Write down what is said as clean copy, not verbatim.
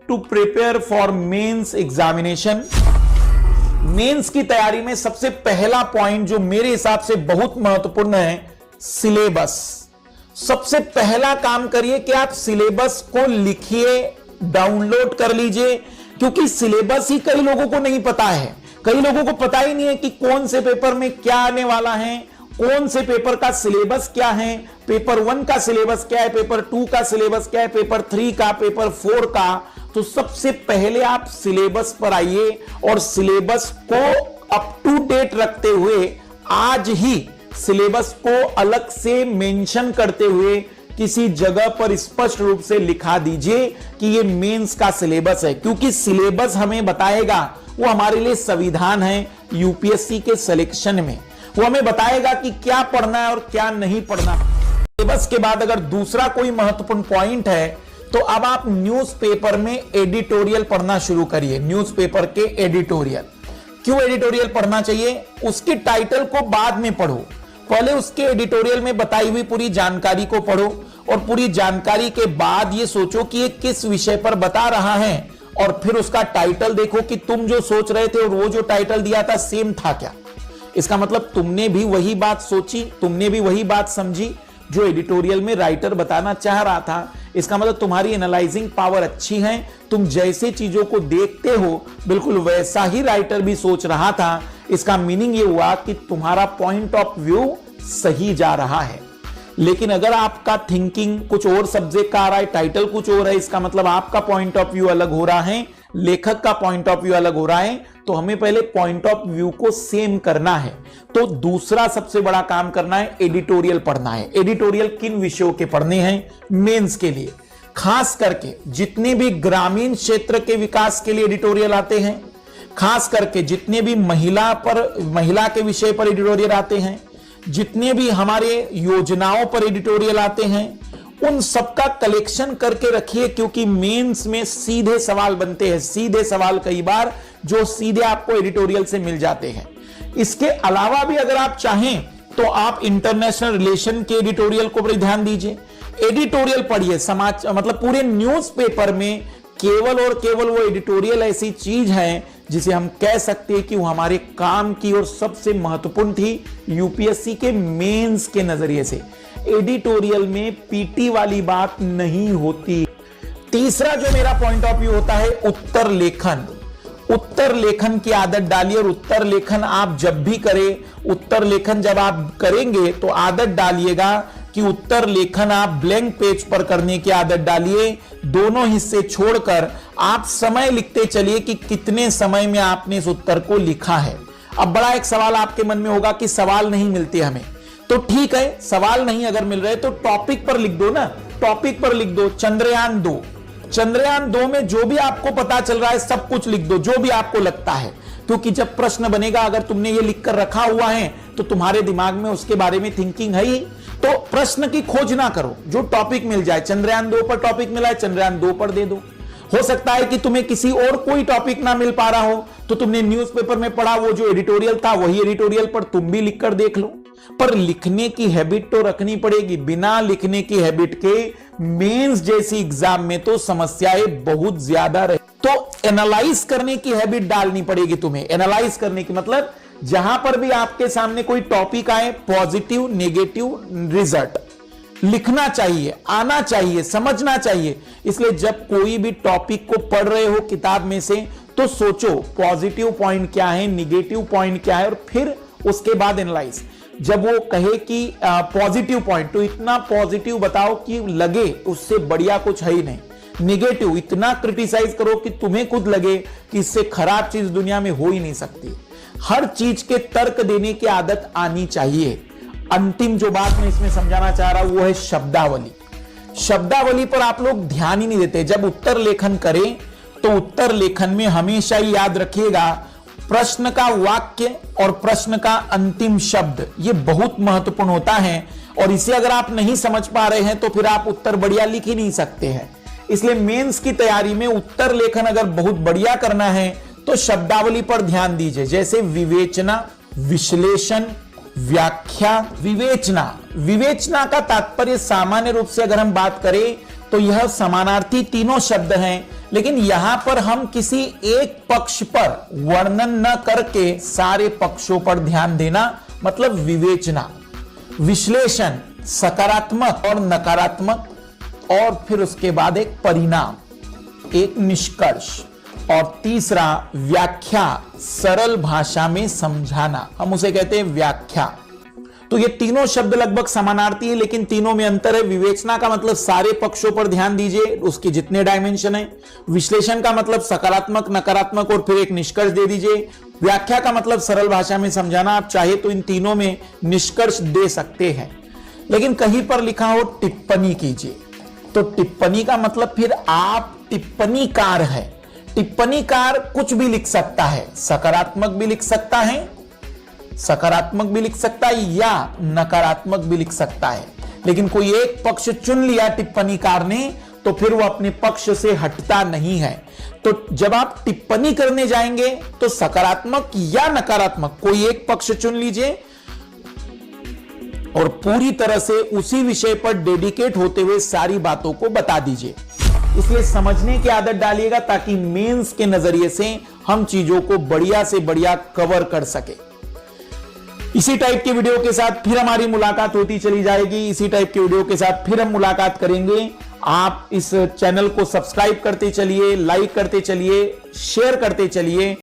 To prepare for mains examination. Mains की तैयारी में सबसे पहला पॉइंट जो मेरे हिसाब से बहुत महत्वपूर्ण है, सिलेबस। सबसे पहला काम करिए कि आप सिलेबस को लिखिए, डाउनलोड कर लीजिए, क्योंकि सिलेबस ही कई लोगों को नहीं पता है। कई लोगों को पता ही नहीं है कि कौन से पेपर में क्या आने वाला है, कौन से पेपर का सिलेबस क्या है, पेपर 1 का सिलेबस क्या है, पेपर 2 का सिलेबस क्या है, पेपर 3 का, पेपर 4 का। तो सबसे पहले आप सिलेबस पर आइए और सिलेबस को अप टू डेट रखते हुए आज ही सिलेबस को अलग से मेंशन करते हुए किसी जगह पर स्पष्ट रूप से लिखा दीजिए कि ये मेंस का सिलेबस है, क्योंकि सिलेबस हमें बताएगा, वो हमारे लिए संविधान है यूपीएससी के सिलेक्शन में। वो हमें बताएगा कि क्या पढ़ना है और क्या नहीं पढ़ना। सिलेबस के बाद अगर दूसरा कोई महत्वपूर्ण पॉइंट है तो अब आप न्यूज़पेपर में एडिटोरियल पढ़ना शुरू करिए। न्यूज़पेपर के एडिटोरियल, क्यों एडिटोरियल पढ़ना चाहिए? उसकी टाइटल को बाद में पढ़ो, पहले उसके एडिटोरियल में बताई हुई पूरी जानकारी को पढ़ो और पूरी जानकारी के बाद ये सोचो कि ये किस विषय पर बता रहा है, और फिर उसका टाइटल देखो कि तुम जो सोच रहे थे और वो जो टाइटल दिया था सेम था क्या। इसका मतलब तुमने भी वही बात सोची, तुमने भी वही बात समझी जो एडिटोरियल में राइटर बताना चाह रहा था। इसका मतलब तुम्हारी एनालाइजिंग पावर अच्छी है, तुम जैसे चीजों को देखते हो बिल्कुल वैसा ही राइटर भी सोच रहा था। इसका मीनिंग ये हुआ कि तुम्हारा पॉइंट ऑफ व्यू सही जा रहा है। लेकिन अगर आपका थिंकिंग कुछ और सब्जेक्ट का आ रहा है, टाइटल कुछ और है, इसका मतलब आपका पॉइंट ऑफ व्यू अलग हो रहा है, लेखक का पॉइंट ऑफ व्यू अलग हो रहा है, तो हमें पहले पॉइंट ऑफ व्यू को सेम करना है। तो दूसरा सबसे बड़ा काम करना है, एडिटोरियल पढ़ना है। एडिटोरियल किन विषयों के पढ़ने हैं? मेंस के लिए, खास करके जितने भी ग्रामीण क्षेत्र के विकास के लिए एडिटोरियल आते हैं, खास करके जितने भी महिला के विषय पर एडिटोरियल आते हैं, जितने भी हमारे योजनाओं पर एडिटोरियल आते हैं, उन सबका कलेक्शन करके रखिए, क्योंकि मेंस में सीधे सवाल बनते हैं। सीधे सवाल कई बार जो सीधे आपको एडिटोरियल से मिल जाते हैं। इसके अलावा भी अगर आप चाहें तो आप इंटरनेशनल रिलेशन के एडिटोरियल को भी ध्यान दीजिए। एडिटोरियल पढ़िए, समाज मतलब पूरे न्यूज़पेपर में केवल और केवल वो एडिटोरियल ऐसी चीज है जिसे हम कह सकते हैं कि वो हमारे काम की और सबसे महत्वपूर्ण थी यूपीएससी के मेंस के नजरिए से। एडिटोरियल में पीटी वाली बात नहीं होती। तीसरा जो मेरा पॉइंट ऑफ व्यू होता है, उत्तर लेखन। उत्तर लेखन की आदत डालिए, और उत्तर लेखन आप जब भी करें, उत्तर लेखन जब आप करेंगे तो आदत डालिएगा कि उत्तर लेखन आप ब्लैंक पेज पर करने की आदत डालिए। दोनों हिस्से छोड़कर आप समय लिखते चलिए कि कितने समय में आपने इस उत्तर को लिखा है। अब बड़ा एक सवाल आपके मन में होगा कि सवाल नहीं मिलते हमें, तो ठीक है, सवाल नहीं अगर मिल रहे तो टॉपिक पर लिख दो ना, टॉपिक पर लिख दो चंद्रयान 2। चंद्रयान 2 में जो भी आपको पता चल रहा है सब कुछ लिख दो, जो भी आपको लगता है, क्योंकि जब प्रश्न बनेगा अगर तुमने ये लिख कर रखा हुआ है तो तुम्हारे दिमाग में उसके बारे में थिंकिंग है ही। तो प्रश्न की खोज ना करो, जो टॉपिक मिल जाए, चंद्रयान 2 पर टॉपिक मिला है, चंद्रयान 2 पर दे दो। हो सकता है कि तुम्हें किसी और कोई टॉपिक ना मिल पा रहा हो, तो तुमने न्यूज़पेपर में पढ़ा वो जो एडिटोरियल था वही एडिटोरियल पर तुम भी लिखकर देख लो। पर लिखने की हैबिट तो रखनी पड़ेगी। बिना लिखने की हैबिट के मेंस जैसी एग्जाम में तो समस्याएं बहुत ज्यादा रहे। तो एनालाइज करने की हैबिट डालनी पड़ेगी तुम्हें। एनालाइज करने की मतलब जहां पर भी आपके सामने कोई टॉपिक आए, पॉजिटिव नेगेटिव रिजल्ट लिखना चाहिए, आना चाहिए, समझना चाहिए। इसलिए जब कोई भी टॉपिक को पढ़ रहे हो किताब में से तो सोचो पॉजिटिव पॉइंट क्या है, निगेटिव पॉइंट क्या है, और फिर उसके बाद एनालाइज। जब वो कहे कि पॉजिटिव पॉइंट, तो इतना पॉजिटिव बताओ कि लगे उससे बढ़िया कुछ है ही नहीं। निगेटिव इतना क्रिटिसाइज करो कि तुम्हें खुद लगे कि इससे खराब चीज दुनिया में हो ही नहीं सकती। हर चीज के तर्क देने की आदत आनी चाहिए। अंतिम जो बात मैं इसमें समझाना चाह रहा हूं वो है शब्दावली। शब्दावली पर आप लोग ध्यान ही नहीं देते। जब उत्तर लेखन करें तो उत्तर लेखन में हमेशा ही याद रखिएगा प्रश्न का वाक्य और प्रश्न का अंतिम शब्द, ये बहुत महत्वपूर्ण होता है। और इसे अगर आप नहीं समझ पा रहे हैं तो फिर आप उत्तर बढ़िया लिख ही नहीं सकते हैं। इसलिए मेंस की तैयारी में उत्तर लेखन अगर बहुत बढ़िया करना है तो शब्दावली पर ध्यान दीजिए। जैसे विवेचना, विश्लेषण, व्याख्या। विवेचना का तात्पर्य सामान्य रूप से अगर हम बात करें तो यह समानार्थी तीनों शब्द हैं, लेकिन यहां पर हम किसी एक पक्ष पर वर्णन न करके सारे पक्षों पर ध्यान देना, मतलब विवेचना, विश्लेषण, सकारात्मक और नकारात्मक, और फिर उसके बाद एक परिणाम, एक निष्कर्ष, और तीसरा व्याख्या, सरल भाषा में समझाना, हम उसे कहते हैं व्याख्या। तो ये तीनों शब्द लगभग समानार्थी है, लेकिन तीनों में अंतर है। विवेचना का मतलब सारे पक्षों पर ध्यान दीजिए, उसके जितने डायमेंशन है। विश्लेषण का मतलब सकारात्मक, नकारात्मक और फिर एक निष्कर्ष दे दीजिए। व्याख्या का मतलब सरल भाषा में समझाना। आप चाहे तो इन तीनों में निष्कर्ष दे सकते हैं, लेकिन कहीं पर लिखा हो टिप्पणी कीजिए, तो टिप्पणी का मतलब फिर आप टिप्पणीकार है। टिप्पणीकार कुछ भी लिख सकता है, सकारात्मक भी लिख सकता है, सकारात्मक भी लिख सकता है या नकारात्मक भी लिख सकता है, लेकिन कोई एक पक्ष चुन लिया टिप्पणीकार ने तो फिर वो अपने पक्ष से हटता नहीं है। तो जब आप टिप्पणी करने जाएंगे तो सकारात्मक या नकारात्मक कोई एक पक्ष चुन लीजिए और पूरी तरह से उसी विषय पर डेडिकेट होते हुए सारी बातों को बता दीजिए। इसलिए समझने की आदत डालिएगा ताकि मेंस के नजरिए से हम चीजों को बढ़िया से बढ़िया कवर कर सके। इसी टाइप के वीडियो के साथ फिर हमारी मुलाकात होती चली जाएगी। इसी टाइप के वीडियो के साथ फिर हम मुलाकात करेंगे। आप इस चैनल को सब्सक्राइब करते चलिए, लाइक करते चलिए, शेयर करते चलिए।